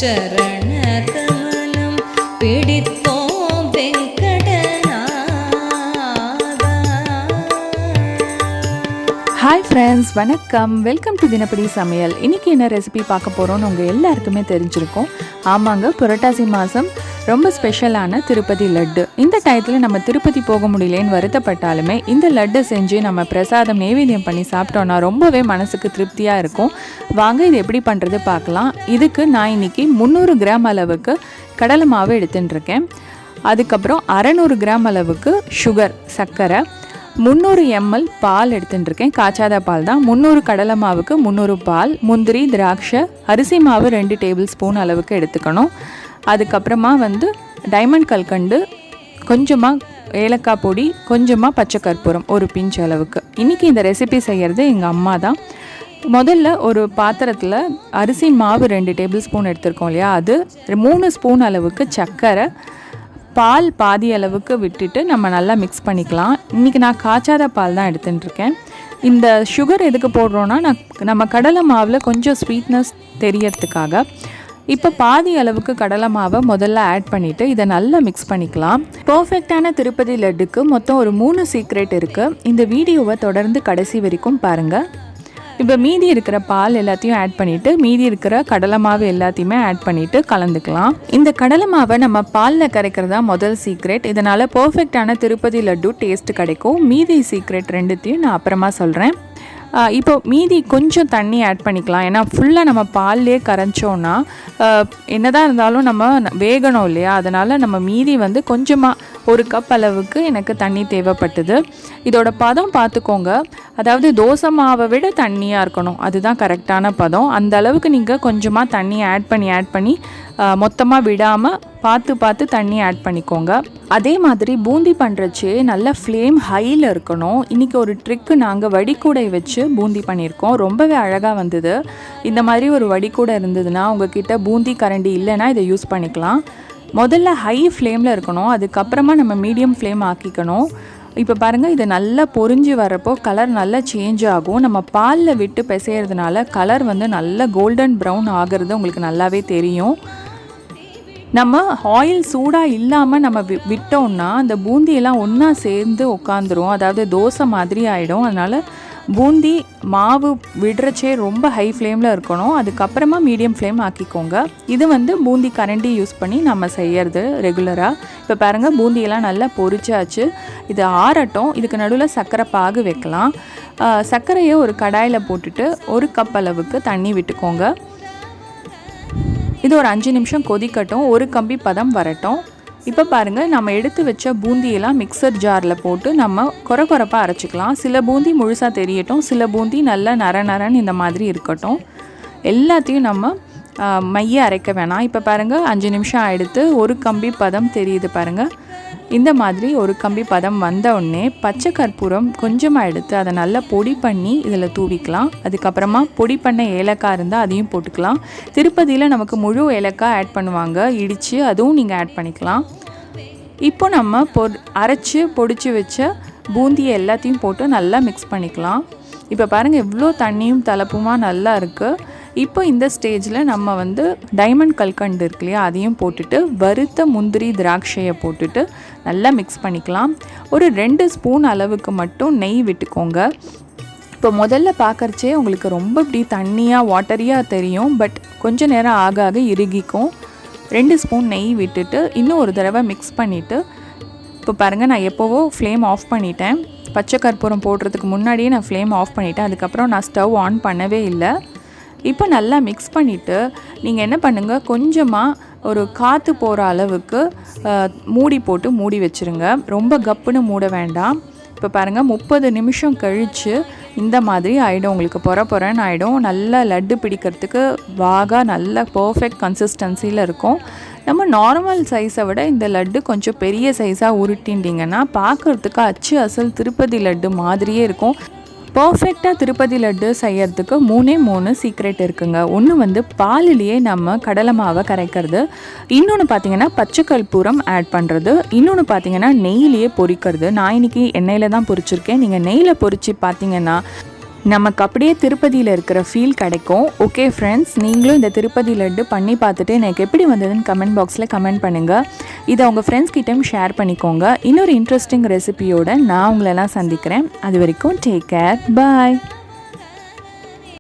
चरणकमलं पिडित्तों वेङ्कटनादा। Hi friends, வணக்கம். Welcome to தினப்படி சமையல். இன்றைக்கி என்ன ரெசிபி பார்க்க போகிறோன்னு உங்கள் எல்லாருக்குமே தெரிஞ்சிருக்கும். ஆமாங்க, புரட்டாசி மாதம் ரொம்ப ஸ்பெஷலான திருப்பதி லட்டு. இந்த டயத்தில் நம்ம திருப்பதி போக முடியலேன்னு வருத்தப்பட்டாலுமே இந்த லட்டை செஞ்சு நம்ம பிரசாதம் நைவேத்தியம் பண்ணி சாப்பிட்டோன்னா ரொம்பவே மனசுக்கு திருப்தியாக இருக்கும். வாங்க இது எப்படி பண்ணுறது பார்க்கலாம். இதுக்கு நான் இன்றைக்கி 300 கிராம் அளவுக்கு கடலை மாவு எடுத்துட்டுருக்கேன். அதுக்கப்புறம் 600 கிராம் அளவுக்கு சுகர், சர்க்கரை, 300 ml பால் எடுத்துட்டுருக்கேன். காய்ச்சாத பால் தான். 300 கடலை மாவுக்கு 300 பால், முந்திரி, திராட்சை, அரிசி மாவு 2 டேபிள் ஸ்பூன் அளவுக்கு எடுத்துக்கணும். அதுக்கப்புறமா டைமண்ட் கல்கண்டு, கொஞ்சமாக ஏலக்காய் பொடி, கொஞ்சமாக பச்சை கற்பூரம், ஒரு பிஞ்ச் அளவுக்கு. இன்றைக்கி இந்த ரெசிபி செய்கிறது எங்கள் அம்மா தான். முதல்ல ஒரு பாத்திரத்தில் அரிசி மாவு 2 டேபிள் ஸ்பூன் எடுத்துருக்கோம் இல்லையா, அது 3 ஸ்பூன் அளவுக்கு சர்க்கரை, பால் பாதி அளவுக்கு விட்டுட்டு நம்ம நல்லா மிக்ஸ் பண்ணிக்கலாம். இன்றைக்கி நான் காய்ச்சாத பால் தான் எடுத்துட்டுருக்கேன். இந்த சுகர் எதுக்கு போடுறோன்னா நம்ம கடலை மாவில் கொஞ்சம் ஸ்வீட்னஸ் தெரியறதுக்காக. இப்போ பாதி அளவுக்கு கடலை மாவை முதல்ல ஆட் பண்ணிவிட்டு இதை நல்லா மிக்ஸ் பண்ணிக்கலாம். பர்ஃபெக்டான திருப்பதி லட்டுக்கு மொத்தம் ஒரு 3 சீக்ரெட் இருக்குது. இந்த வீடியோவை தொடர்ந்து கடைசி வரைக்கும் பாருங்கள். இப்போ மீதி இருக்கிற பால் எல்லாத்தையும் ஆட் பண்ணிவிட்டு மீதி இருக்கிற கடலை மாவு எல்லாத்தையுமே ஆட் பண்ணிவிட்டு கலந்துக்கலாம். இந்த கடலை மாவை நம்ம பாலில் கரைக்கிறது தான் முதல் சீக்ரெட். இதனால் பர்ஃபெக்டான திருப்பதி லட்டு டேஸ்ட்டு கிடைக்கும். மீதி சீக்ரெட் ரெண்டுத்தையும் நான் அப்புறமா சொல்கிறேன். இப்போ மீதி கொஞ்சம் தண்ணி ஆட் பண்ணிக்கலாம். ஏன்னா ஃபுல்லாக நம்ம பால்லே கரைச்சோன்னா என்னதான் இருந்தாலும் நம்ம வேகணும் இல்லையா, அதனால் நம்ம மீதி கொஞ்சமாக 1 கப் அளவுக்கு எனக்கு தண்ணி தேவைப்பட்டது. இதோட பதம் பார்த்துக்கோங்க. அதாவது தோசை மாவை விட தண்ணியாக இருக்கணும், அதுதான் கரெக்டான பதம். அந்த அளவுக்கு நீங்கள் கொஞ்சமாக தண்ணி ஆட் பண்ணி மொத்தமாக விடாமல் பார்த்து தண்ணி ஆட் பண்ணிக்கோங்க. அதே மாதிரி பூந்தி பண்ணுறச்சே நல்லா ஃப்ளேம் ஹையில் இருக்கணும். இன்றைக்கி ஒரு ட்ரிக்கு, நாங்கள் வடிகூடை வச்சு பூந்தி பண்ணியிருக்கோம். ரொம்பவே அழகாக வந்தது. இந்த மாதிரி ஒரு வடிகூடை இருந்ததுன்னா உங்ககிட்ட பூந்தி கரண்டி இல்லைன்னா இதை யூஸ் பண்ணிக்கலாம். முதல்ல ஹை ஃப்ளேமில் இருக்கணும், அதுக்கப்புறமா நம்ம மீடியம் ஃப்ளேம் ஆக்கிக்கணும். இப்போ பாருங்கள், இது நல்லா பொரிஞ்சு வரப்போ கலர் நல்லா சேஞ்ச் ஆகும். நம்ம பாலில் விட்டு பிசைகிறதுனால கலர் நல்லா கோல்டன் ப்ரௌன் ஆகிறது உங்களுக்கு நல்லாவே தெரியும். நம்ம ஆயில் சூடாக இல்லாமல் நம்ம விட்டோம்னா அந்த பூந்தியெல்லாம் ஒன்றா சேர்ந்து உட்காந்துரும், அதாவது தோசை மாதிரி ஆகிடும். அதனால் பூந்தி மாவு விடுறச்சே ரொம்ப ஹை ஃப்ளேமில் இருக்கணும், அதுக்கப்புறமா மீடியம் ஃப்ளேம் ஆக்கிக்கோங்க. இது பூந்தி கரண்டி யூஸ் பண்ணி நம்ம செய்கிறது ரெகுலராக. இப்போ பாருங்கள், பூந்தியெல்லாம் நல்லா பொரிச்சாச்சு. இது ஆறட்டும். இதுக்கு நடுவில் சர்க்கரை பாகு வைக்கலாம். சர்க்கரையை ஒரு கடாயில் போட்டுட்டு 1 கப் அளவுக்கு தண்ணி விட்டுக்கோங்க. இது ஒரு 5 நிமிஷம் கொதிக்கட்டும், 1 கம்பி பதம் வரட்டும். இப்போ பாருங்கள், நம்ம எடுத்து வச்ச பூந்தியெல்லாம் மிக்சர் ஜாரில் போட்டு நம்ம கொரப்பாக அரைச்சிக்கலாம். சில பூந்தி முழுசாக தெரியட்டும், சில பூந்தி நல்லா நரன்னு இந்த மாதிரி இருக்கட்டும். எல்லாத்தையும் நம்ம மைய அரைக்க வேணாம். இப்போ பாருங்கள், 5 நிமிஷம் ஆகிடுத்து. 1 கம்பி பதம் தெரியுது பாருங்கள். இந்த மாதிரி 1 கம்பி பதம் வந்த உடனே பச்சை கற்பூரம் கொஞ்சமாக எடுத்து அதை நல்லா பொடி பண்ணி இதில் தூவிக்கலாம். அதுக்கப்புறமா பொடி பண்ண ஏலக்காய் இருந்தால் அதையும் போட்டுக்கலாம். திருப்பதியில் நமக்கு முழு ஏலக்காய் ஆட் பண்ணுவாங்க, இடித்து, அதுவும் நீங்கள் ஆட் பண்ணிக்கலாம். இப்போ நம்ம அரைச்சி பொடிச்சு வச்ச பூந்தியை எல்லாத்தையும் போட்டு நல்லா மிக்ஸ் பண்ணிக்கலாம். இப்போ பாருங்கள், எவ்வளோ தண்ணியும் தலப்புமா நல்லா இருக்குது. இப்போ இந்த ஸ்டேஜில் நம்ம டைமண்ட் கல்கண்டு இருக்கு இல்லையா, அதையும் போட்டுட்டு வறுத்த முந்திரி, திராட்சையை போட்டுட்டு நல்லா மிக்ஸ் பண்ணிக்கலாம். ஒரு 2 ஸ்பூன் அளவுக்கு மட்டும் நெய் விட்டுக்கோங்க. இப்போ முதல்ல பார்க்குறச்சே உங்களுக்கு ரொம்ப இப்படி தண்ணியாக வாட்டரியாக தெரியும், பட் கொஞ்சம் நேரம் ஆக இறுகிக்கும். 2 ஸ்பூன் நெய் விட்டுட்டு இன்னும் ஒரு தடவை மிக்ஸ் பண்ணிவிட்டு, இப்போ பாருங்கள், நான் எப்போவோ ஃப்ளேம் ஆஃப் பண்ணிட்டேன். பச்சை கற்பூரம் போடுறதுக்கு முன்னாடியே நான் ஃப்ளேம் ஆஃப் பண்ணிட்டேன். அதுக்கப்புறம் நான் ஸ்டவ் ஆன் பண்ணவே இல்லை. இப்போ நல்லா மிக்ஸ் பண்ணிவிட்டு நீங்கள் என்ன பண்ணுங்கள், கொஞ்சமாக ஒரு காற்று போகிற அளவுக்கு மூடி போட்டு மூடி வச்சுருங்க. ரொம்ப கப்புன்னு மூட வேண்டாம். இப்போ பாருங்கள், 30 நிமிஷம் கழித்து இந்த மாதிரி ஆகிடும். உங்களுக்கு பொறன்னு ஆகிடும். நல்லா லட்டு பிடிக்கிறதுக்கு நல்ல பர்ஃபெக்ட் கன்சிஸ்டன்சியில் இருக்கும். நம்ம நார்மல் சைஸை விட இந்த லட்டு கொஞ்சம் பெரிய சைஸாக உருட்டிண்டிங்கன்னா பார்க்குறதுக்கு அசல் திருப்பதி லட்டு மாதிரியே இருக்கும். பர்ஃபெக்டாக திருப்பதி லட்டு செய்யறதுக்கு 3 சீக்ரெட் இருக்குங்க. ஒன்று பாலிலேயே நம்ம கடலை மாவை கரைக்கிறது, இன்னொன்று பார்த்திங்கன்னா பச்சை கற்பூரம் ஆட் பண்ணுறது, இன்னொன்று பார்த்திங்கன்னா நெய்யிலேயே பொரிக்கிறது. நான் இன்றைக்கி எண்ணெயில் தான் பொரிச்சிருக்கேன். நீங்கள் நெய்யில் பொரித்து பார்த்திங்கன்னா நமக்கு அப்படியே திருப்பதியில் இருக்கிற ஃபீல் கிடைக்கும். ஓகே ஃப்ரெண்ட்ஸ், நீங்களும் இந்த திருப்பதி லட்டு பண்ணி பார்த்துட்டு எனக்கு எப்படி வந்ததுன்னு கமெண்ட் பாக்ஸில் கமெண்ட் பண்ணுங்கள். இதை உங்கள் ஃப்ரெண்ட்ஸ் கிட்டையும் ஷேர் பண்ணிக்கோங்க. இன்னொரு இன்ட்ரெஸ்டிங் ரெசிபியோடு நான் உங்களெல்லாம் சந்திக்கிறேன். அது வரைக்கும் டேக் கேர், பாய்.